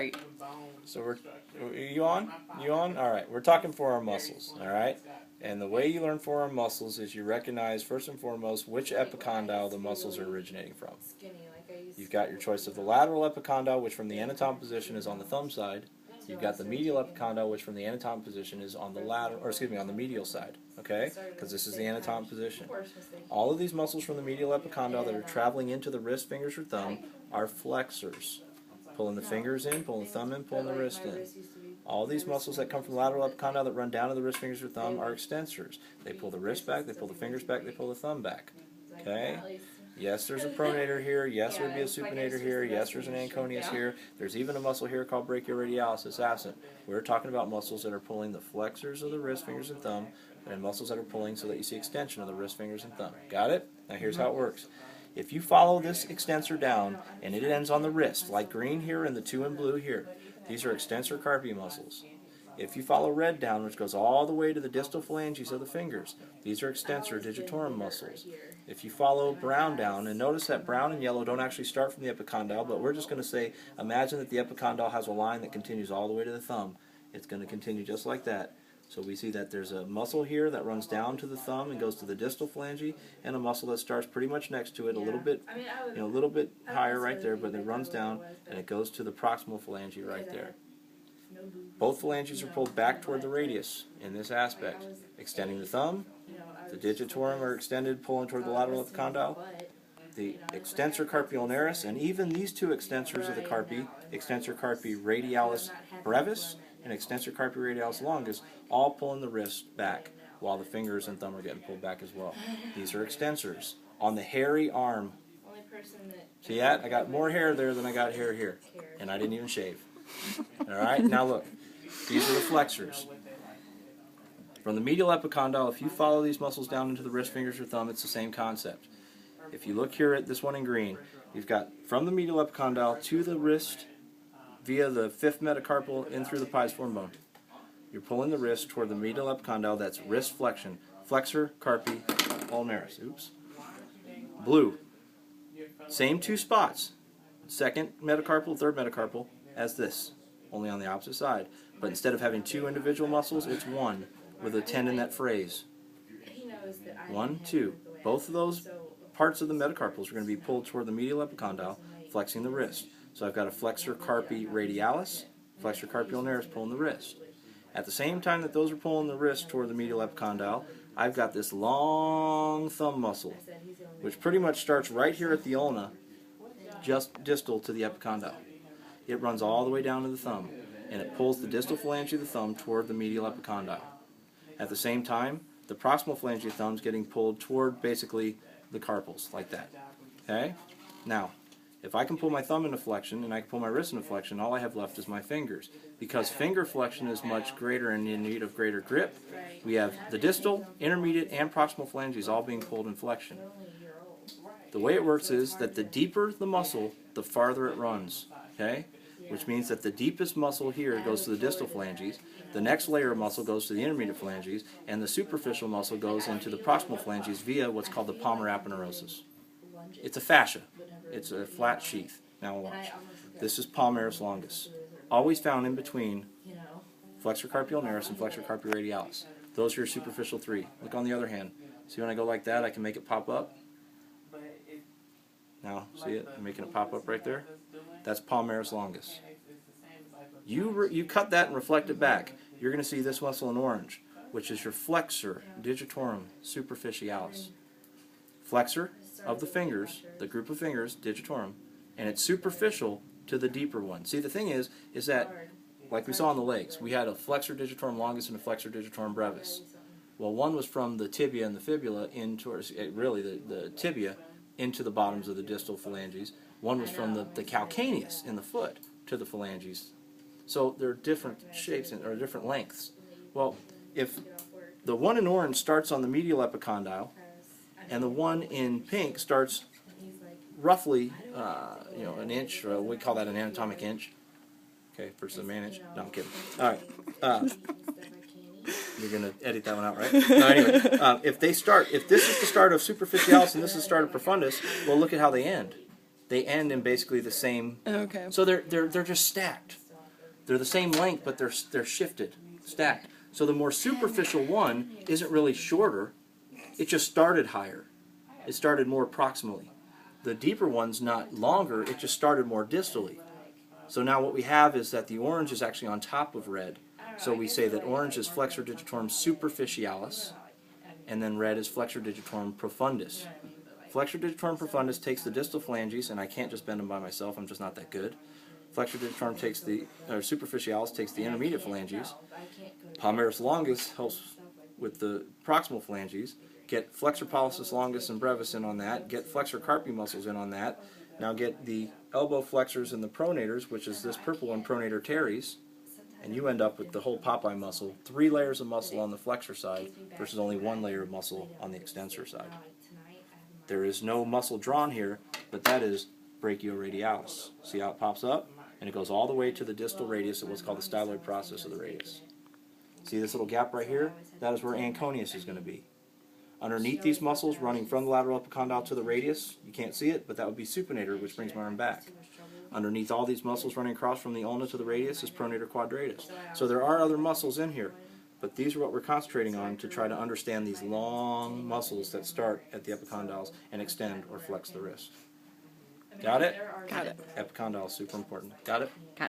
Right. So you on? You on? All right. We're talking forearm muscles. All right. And the way you learn forearm muscles is you recognize first and foremost which epicondyle the muscles are originating from. You've got your choice of the lateral epicondyle, which from the anatomic position is on the thumb side. You've got the medial epicondyle, which from the anatomic position is on the on the medial side. Okay? Because this is the anatomic position. All of these muscles from the medial epicondyle that are traveling into the wrist, fingers, or thumb are flexors. Pulling the fingers in, pulling the thumb in, pulling the wrist in. All these muscles that come from the lateral epicondyle that run down to the wrist, fingers, or thumb are extensors. They pull the wrist back, they pull the fingers back, they pull the thumb back. Okay? Yes, there's a pronator here. Yes, there would be a supinator here. Yes, there's an anconeus here. There's even a muscle here called brachioradialis that's absent. We're talking about muscles that are pulling the flexors of the wrist, fingers, and thumb, and muscles that are pulling so that you see extension of the wrist, fingers, and thumb. Got it? Now here's how it works. If you follow this extensor down, and it ends on the wrist, like green here and the two in blue here, these are extensor carpi muscles. If you follow red down, which goes all the way to the distal phalanges of the fingers, these are extensor digitorum muscles. If you follow brown down, and notice that brown and yellow don't actually start from the epicondyle, but we're just going to say, imagine that the epicondyle has a line that continues all the way to the thumb. It's going to continue just like that. So we see that there's a muscle here that runs down to the thumb and goes to the distal phalange, and a muscle that starts pretty much next to it, a little bit, a little bit higher right there, but it runs down and it goes to the proximal phalange right there. Both phalanges are pulled back toward the radius in this aspect, extending the thumb. The digitorum are extended, pulling toward the lateral epicondyle. The extensor carpi ulnaris, and even these two extensors of the carpi, extensor carpi radialis brevis and extensor carpi radialis longus, all pulling the wrist back, while the fingers and thumb are getting pulled back as well. These are extensors on the hairy arm. See that? I got more hair there than I got hair here, and I didn't even shave. All right, now look. These are the flexors. From the medial epicondyle, if you follow these muscles down into the wrist, fingers, or thumb, it's the same concept. If you look here at this one in green, you've got from the medial epicondyle to the wrist via the fifth metacarpal in through the pisiform bone. You're pulling the wrist toward the medial epicondyle, that's wrist flexion. Flexor carpi ulnaris. Oops. Blue. Same two spots. Second metacarpal, third metacarpal as this, only on the opposite side. But instead of having two individual muscles, it's one with a tendon that frays. 1, 2. Both of those parts of the metacarpals are going to be pulled toward the medial epicondyle, flexing the wrist. So I've got a flexor carpi radialis, flexor carpi ulnaris pulling the wrist. At the same time that those are pulling the wrist toward the medial epicondyle, I've got this long thumb muscle, which pretty much starts right here at the ulna, just distal to the epicondyle. It runs all the way down to the thumb, and it pulls the distal phalange of the thumb toward the medial epicondyle. At the same time, the proximal phalange of the thumb is getting pulled toward basically the carpals, like that. Okay? Now, if I can pull my thumb into flexion and I can pull my wrist into flexion, all I have left is my fingers. Because finger flexion is much greater and in need of greater grip, we have the distal, intermediate, and proximal phalanges all being pulled in flexion. The way it works is that the deeper the muscle, the farther it runs. Okay? Which means that the deepest muscle here goes to the distal phalanges, the next layer of muscle goes to the intermediate phalanges, and the superficial muscle goes into the proximal phalanges via what's called the palmar aponeurosis. It's a fascia. It's a flat sheath. Now watch. This is palmaris longus. Always found in between flexor carpi ulnaris and flexor carpi radialis. Those are your superficial three. Look on the other hand. See when I go like that, I can make it pop up? Now, see it? I'm making it pop up right there. That's palmaris longus. You cut that and reflect it back. You're going to see this muscle in orange, which is your flexor digitorum superficialis. Flexor of the fingers, the group of fingers, digitorum, and it's superficial to the deeper one. See, the thing is that, like we saw on the legs, we had a flexor digitorum longus and a flexor digitorum brevis. Well, one was from the tibia and the fibula in towards, really the tibia into the bottoms of the distal phalanges. One was from the calcaneus in the foot to the phalanges. So there are different shapes or different lengths. Well, if the one in orange starts on the medial epicondyle, and the one in pink starts roughly, an inch, or we call that an anatomic inch. Okay, versus a man inch. No, I'm kidding. All right. You're going to edit that one out, right? No, anyway, if this is the start of superficialis and this is the start of profundus, well, look at how they end. They end in basically the same. Okay. So they're just stacked. They're the same length, but they're shifted, stacked. So the more superficial one isn't really shorter, it just started higher. It started more proximally. The deeper one's not longer, it just started more distally. So now what we have is that the orange is actually on top of red. So we say that orange is flexor digitorum superficialis, and then red is flexor digitorum profundus. Flexor digitorum profundus takes the distal phalanges, and I can't just bend them by myself, I'm just not that good. Flexor digitorum takes the, or superficialis takes the intermediate phalanges. Palmaris longus helps with the proximal phalanges. Get flexor pollicis longus and brevis in on that. Get flexor carpi muscles in on that. Now get the elbow flexors and the pronators, which is this purple one, pronator teres, and you end up with the whole Popeye muscle. 3 layers of muscle on the flexor side versus only 1 layer of muscle on the extensor side. There is no muscle drawn here, but that is brachioradialis. See how it pops up? And it goes all the way to the distal radius of what's called the styloid process of the radius. See this little gap right here? That is where anconius is going to be. Underneath these muscles, running from the lateral epicondyle to the radius, you can't see it, but that would be supinator, which brings my arm back. Underneath all these muscles running across from the ulna to the radius is pronator quadratus. So there are other muscles in here, but these are what we're concentrating on to try to understand these long muscles that start at the epicondyles and extend or flex the wrist. Got it? Got it. Epicondyle is super important. Got it? Got it.